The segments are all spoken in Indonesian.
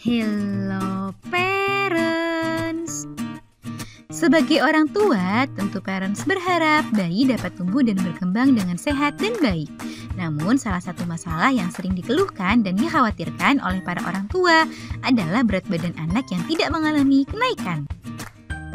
Hello parents. Sebagai orang tua, tentu parents berharap bayi dapat tumbuh dan berkembang dengan sehat dan baik. Namun salah satu masalah yang sering dikeluhkan dan dikhawatirkan oleh para orang tua adalah berat badan anak yang tidak mengalami kenaikan.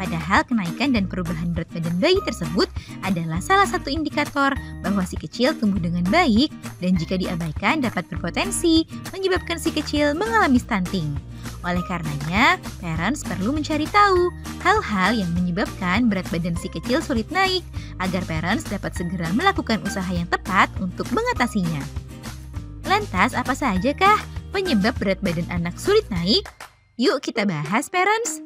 Padahal kenaikan dan perubahan berat badan bayi tersebut adalah salah satu indikator bahwa si kecil tumbuh dengan baik dan jika diabaikan dapat berpotensi menyebabkan si kecil mengalami stunting. Oleh karenanya, parents perlu mencari tahu hal-hal yang menyebabkan berat badan si kecil sulit naik agar parents dapat segera melakukan usaha yang tepat untuk mengatasinya. Lantas, apa sajakah penyebab berat badan anak sulit naik? Yuk kita bahas, parents!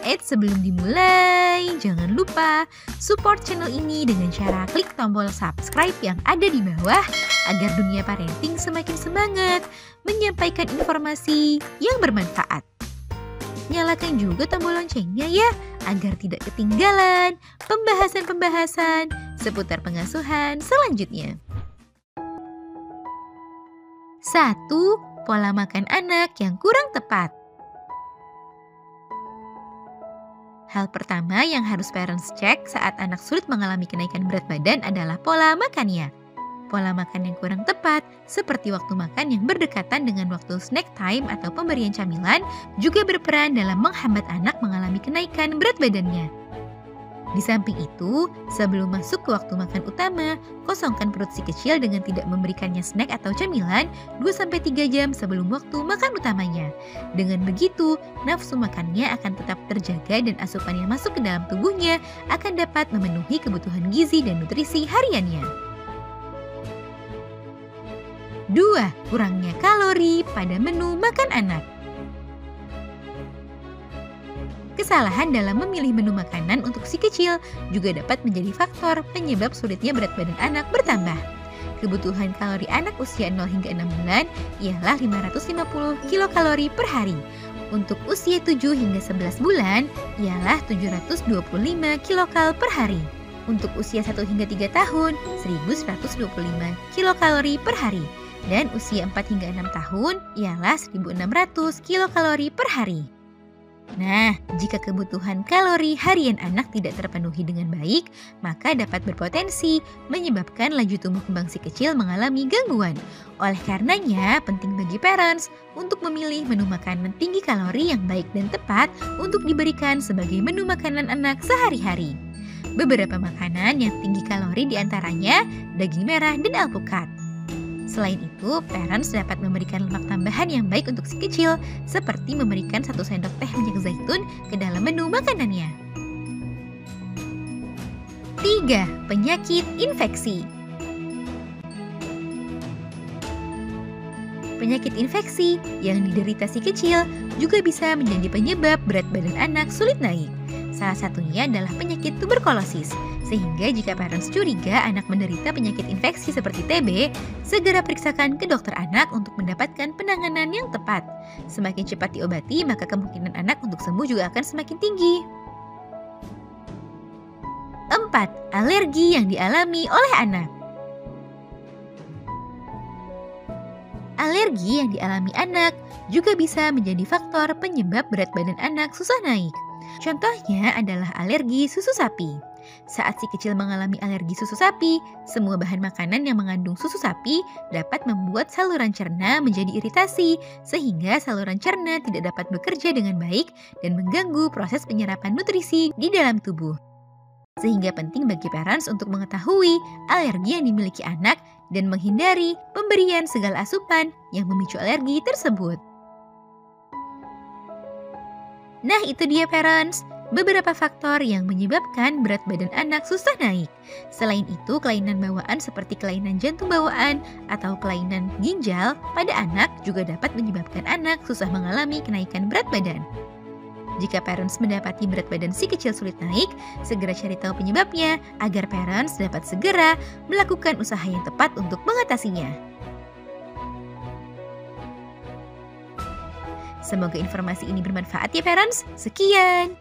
Sebelum dimulai, jangan lupa support channel ini dengan cara klik tombol subscribe yang ada di bawah agar dunia parenting semakin semangat menyampaikan informasi yang bermanfaat. Nyalakan juga tombol loncengnya ya, agar tidak ketinggalan pembahasan-pembahasan seputar pengasuhan selanjutnya. 1. Pola makan anak yang kurang tepat. Hal pertama yang harus parents cek saat anak sulit mengalami kenaikan berat badan adalah pola makannya. Pola makan yang kurang tepat, seperti waktu makan yang berdekatan dengan waktu snack time atau pemberian camilan, juga berperan dalam menghambat anak mengalami kenaikan berat badannya. Di samping itu, sebelum masuk ke waktu makan utama, kosongkan perut si kecil dengan tidak memberikannya snack atau camilan 2-3 jam sebelum waktu makan utamanya. Dengan begitu, nafsu makannya akan tetap terjaga dan asupan yang masuk ke dalam tubuhnya akan dapat memenuhi kebutuhan gizi dan nutrisi hariannya. 2. Kurangnya kalori pada menu makan anak. Kesalahan dalam memilih menu makanan untuk si kecil juga dapat menjadi faktor penyebab sulitnya berat badan anak bertambah. Kebutuhan kalori anak usia 0 hingga 6 bulan ialah 550 kilokalori per hari. Untuk usia 7 hingga 11 bulan ialah 725 kilokal per hari. Untuk usia 1 hingga 3 tahun, 1125 kilokalori per hari. Dan usia 4 hingga 6 tahun ialah 1600 kilokalori per hari. Nah, jika kebutuhan kalori harian anak tidak terpenuhi dengan baik, maka dapat berpotensi menyebabkan laju tumbuh kembang si kecil mengalami gangguan. Oleh karenanya, penting bagi parents untuk memilih menu makanan tinggi kalori yang baik dan tepat untuk diberikan sebagai menu makanan anak sehari-hari. Beberapa makanan yang tinggi kalori diantaranya daging merah dan alpukat. Selain itu, parents dapat memberikan lemak tambahan yang baik untuk si kecil, seperti memberikan 1 sendok teh minyak zaitun ke dalam menu makanannya. 3. Penyakit infeksi. Penyakit infeksi yang diderita si kecil juga bisa menjadi penyebab berat badan anak sulit naik. Salah satunya adalah penyakit tuberkulosis. Sehingga jika parents curiga anak menderita penyakit infeksi seperti TB, segera periksakan ke dokter anak untuk mendapatkan penanganan yang tepat. Semakin cepat diobati, maka kemungkinan anak untuk sembuh juga akan semakin tinggi. 4. Alergi yang dialami oleh anak. Alergi yang dialami anak juga bisa menjadi faktor penyebab berat badan anak susah naik. Contohnya adalah alergi susu sapi. Saat si kecil mengalami alergi susu sapi, semua bahan makanan yang mengandung susu sapi dapat membuat saluran cerna menjadi iritasi, sehingga saluran cerna tidak dapat bekerja dengan baik dan mengganggu proses penyerapan nutrisi di dalam tubuh. Sehingga penting bagi parents untuk mengetahui alergi yang dimiliki anak dan menghindari pemberian segala asupan yang memicu alergi tersebut. Nah, itu dia parents, beberapa faktor yang menyebabkan berat badan anak susah naik. Selain itu, kelainan bawaan seperti kelainan jantung bawaan atau kelainan ginjal pada anak juga dapat menyebabkan anak susah mengalami kenaikan berat badan. Jika parents mendapati berat badan si kecil sulit naik, segera cari tahu penyebabnya agar parents dapat segera melakukan usaha yang tepat untuk mengatasinya. Semoga informasi ini bermanfaat ya parents. Sekian.